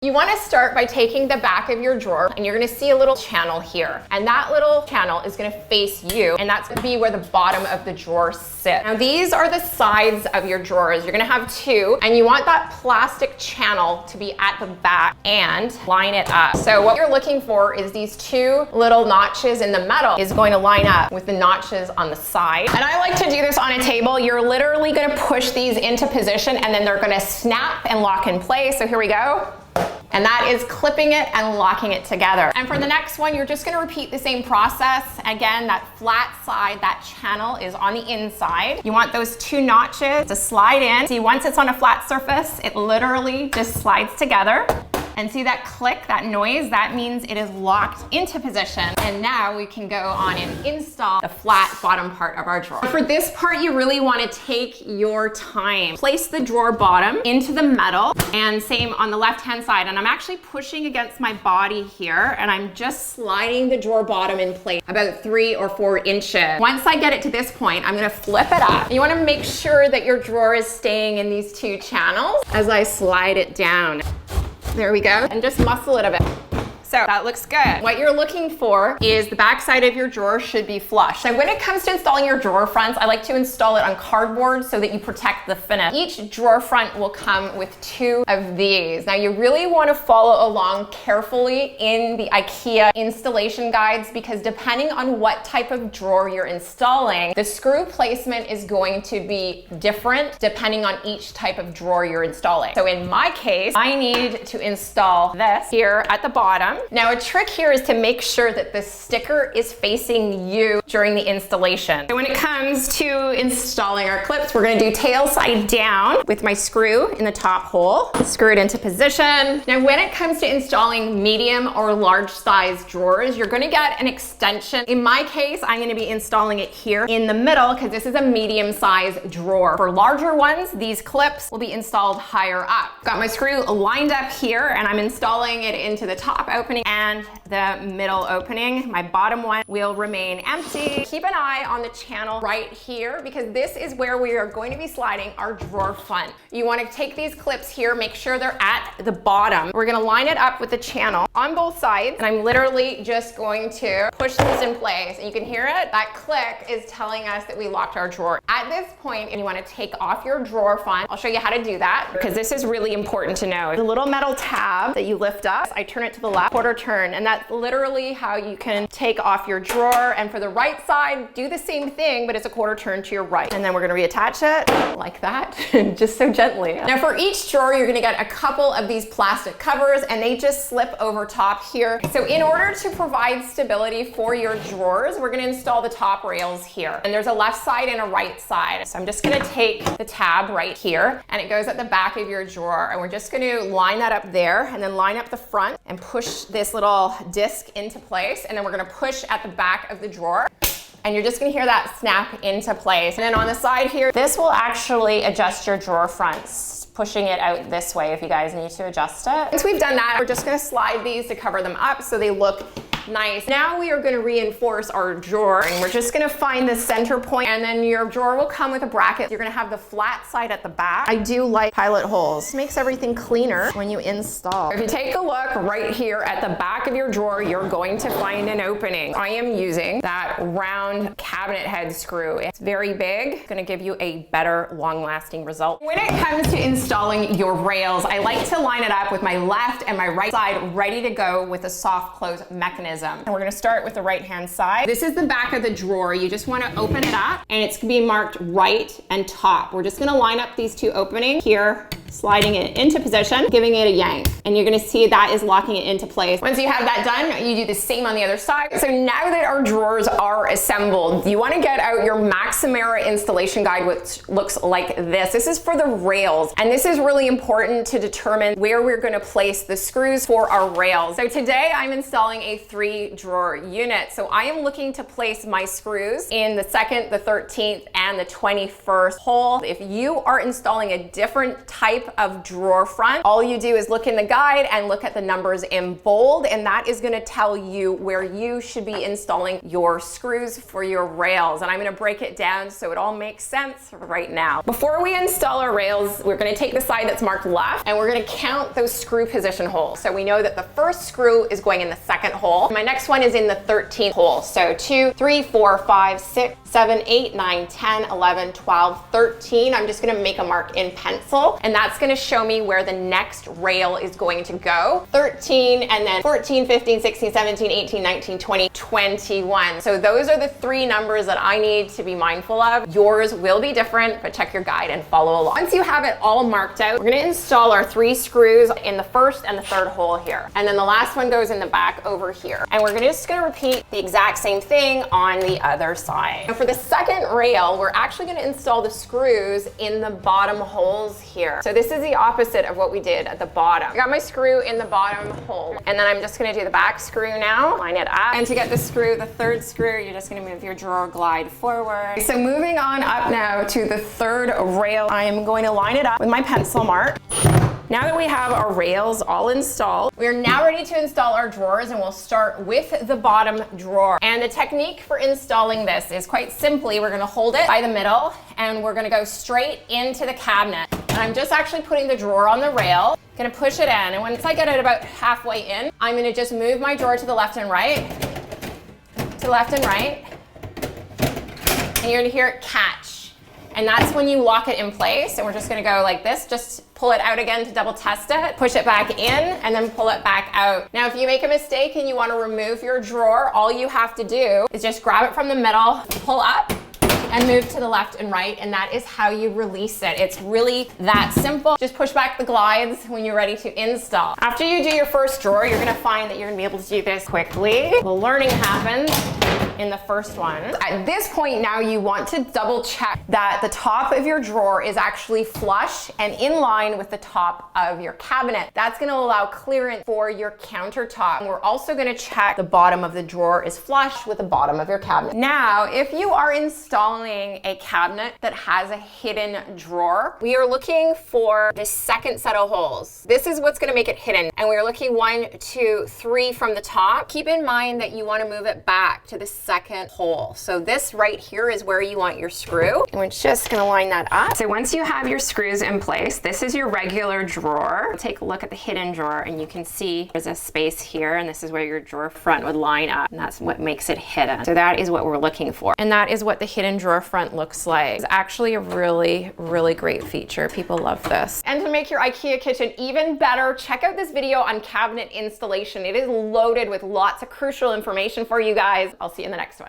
You want to start by taking the back of your drawer and you're going to see a little channel here. And that little channel is going to face you, and that's going to be where the bottom of the drawer sits. Now these are the sides of your drawers. You're going to have two, and you want that plastic channel to be at the back and line it up. So what you're looking for is these two little notches in the metal is going to line up with the notches on the side. And I like to do this on a table. You're literally going to push these into position and then they're going to snap and lock in place. So here we go. And that is clipping it and locking it together. And for the next one, you're just gonna repeat the same process. Again, that flat side, that channel is on the inside. You want those two notches to slide in. See, once it's on a flat surface, it literally just slides together. And see that click, that noise? That means it is locked into position. And now we can go on and install the flat bottom part of our drawer. For this part, you really want to take your time. Place the drawer bottom into the metal, and same on the left-hand side. And I'm actually pushing against my body here, and I'm just sliding the drawer bottom in place about 3 or 4 inches. Once I get it to this point, I'm gonna flip it up. You wanna make sure that your drawer is staying in these two channels as I slide it down. There we go, and just muscle it a bit. So that looks good. What you're looking for is the back side of your drawer should be flush. So when it comes to installing your drawer fronts, I like to install it on cardboard so that you protect the finish. Each drawer front will come with 2 of these. Now you really want to follow along carefully in the IKEA installation guides, because depending on what type of drawer you're installing, the screw placement is going to be different depending on each type of drawer you're installing. So in my case, I need to install this here at the bottom. Now a trick here is to make sure that the sticker is facing you during the installation. So when it comes to installing our clips, we're gonna do tail side down with my screw in the top hole. Screw it into position. Now when it comes to installing medium or large size drawers, you're gonna get an extension. In my case, I'm gonna be installing it here in the middle because this is a medium size drawer. For larger ones, these clips will be installed higher up. Got my screw lined up here, and I'm installing it into the top opening and the middle opening. My bottom one will remain empty. Keep an eye on the channel right here, because this is where we are going to be sliding our drawer front. You want to take these clips here, make sure they're at the bottom. We're going to line it up with the channel on both sides, and I'm literally just going to push this in place. And you can hear it. That click is telling us that we locked our drawer. At this point, you want to take off your drawer front. I'll show you how to do that, because this is really important to know. The little metal tab that you lift up, I turn it to the left, quarter turn, and that's literally how you can take off your drawer. And for the right side, do the same thing, but it's a quarter turn to your right. And then we're gonna reattach it like that, just so gently. Now for each drawer, you're gonna get a couple of these plastic covers, and they just slip over top here. So in order to provide stability for your drawers, we're gonna install the top rails here. And there's a left side and a right side. So I'm just gonna take the tab right here, and it goes at the back of your drawer. And we're just gonna line that up there, and then line up the front and push this little disc into place. And then we're gonna push at the back of the drawer, and you're just gonna hear that snap into place. And then on the side here, this will actually adjust your drawer fronts, pushing it out this way if you guys need to adjust it. Once we've done that, we're just gonna slide these to cover them up so they look nice. Now we are going to reinforce our drawer, and we're just going to find the center point, and then your drawer will come with a bracket. You're going to have the flat side at the back. I do like pilot holes. It makes everything cleaner when you install. If you take a look right here at the back of your drawer, you're going to find an opening. I am using that round cabinet head screw. It's very big. It's going to give you a better long-lasting result. When it comes to installing your rails, I like to line it up with my left and my right side ready to go with a soft close mechanism. And we're gonna start with the right-hand side. This is the back of the drawer. You just wanna open it up, and it's gonna be marked right and top. We're just gonna line up these two openings here, sliding it into position, giving it a yank. And you're gonna see that is locking it into place. Once you have that done, you do the same on the other side. So now that our drawers are assembled, you wanna get out your Maximera installation guide, which looks like this. This is for the rails, and this is really important to determine where we're gonna place the screws for our rails. So today I'm installing a 3-drawer unit. So I am looking to place my screws in the 2nd, the 13th, and the 21st hole. If you are installing a different type type of drawer front, all you do is look in the guide and look at the numbers in bold, and that is gonna tell you where you should be installing your screws for your rails. And I'm gonna break it down so it all makes sense right now. Before we install our rails, we're gonna take the side that's marked left and we're gonna count those screw position holes. So we know that the first screw is going in the second hole. My next one is in the 13th hole. So 2, 3, 4, 5, 6, 7, 8, 9, 10, 11, 12, 13. I'm just gonna make a mark in pencil, and that's gonna show me where the next rail is going to go. 13, and then 14, 15, 16, 17, 18, 19, 20, 21. So those are the 3 numbers that I need to be mindful of. Yours will be different, but check your guide and follow along. Once you have it all marked out, we're gonna install our 3 screws in the first and the third hole here. And then the last one goes in the back over here. And we're just gonna repeat the exact same thing on the other side. Now for the second rail, we're actually gonna install the screws in the bottom holes here. So this is the opposite of what we did at the bottom. I got my screw in the bottom hole, and then I'm just gonna do the back screw now, line it up. And to get the screw, the third screw, you're just gonna move your drawer glide forward. So moving on up now to the third rail, I am going to line it up with my pencil mark. Now that we have our rails all installed, we are now ready to install our drawers, and we'll start with the bottom drawer. And the technique for installing this is quite simply, we're gonna hold it by the middle and we're gonna go straight into the cabinet. And I'm just actually putting the drawer on the rail, gonna push it in, and once I get it about halfway in, I'm gonna just move my drawer to the left and right, to the left and right, and you're gonna hear it catch. And that's when you lock it in place, and we're just gonna go like this, just pull it out again to double test it, push it back in, and then pull it back out. Now, if you make a mistake and you wanna remove your drawer, all you have to do is just grab it from the middle, pull up, and move to the left and right, and that is how you release it. It's really that simple. Just push back the glides when you're ready to install. After you do your first drawer, you're gonna find that you're gonna be able to do this quickly. The learning happens in the first one. At this point now, you want to double check that the top of your drawer is actually flush and in line with the top of your cabinet. That's gonna allow clearance for your countertop. And we're also gonna check the bottom of the drawer is flush with the bottom of your cabinet. Now, if you are installing a cabinet that has a hidden drawer, we are looking for the second set of holes. This is what's gonna make it hidden. And we're looking 1, 2, 3 from the top. Keep in mind that you wanna move it back to the second hole. So this right here is where you want your screw. And we're just gonna line that up. So once you have your screws in place, this is your regular drawer. Take a look at the hidden drawer and you can see there's a space here, and this is where your drawer front would line up, and that's what makes it hidden. So that is what we're looking for. And that is what the hidden drawer front looks like. It's actually a really, really great feature. People love this. And to make your IKEA kitchen even better, check out this video on cabinet installation. It is loaded with lots of crucial information for you guys. I'll see you in the next one.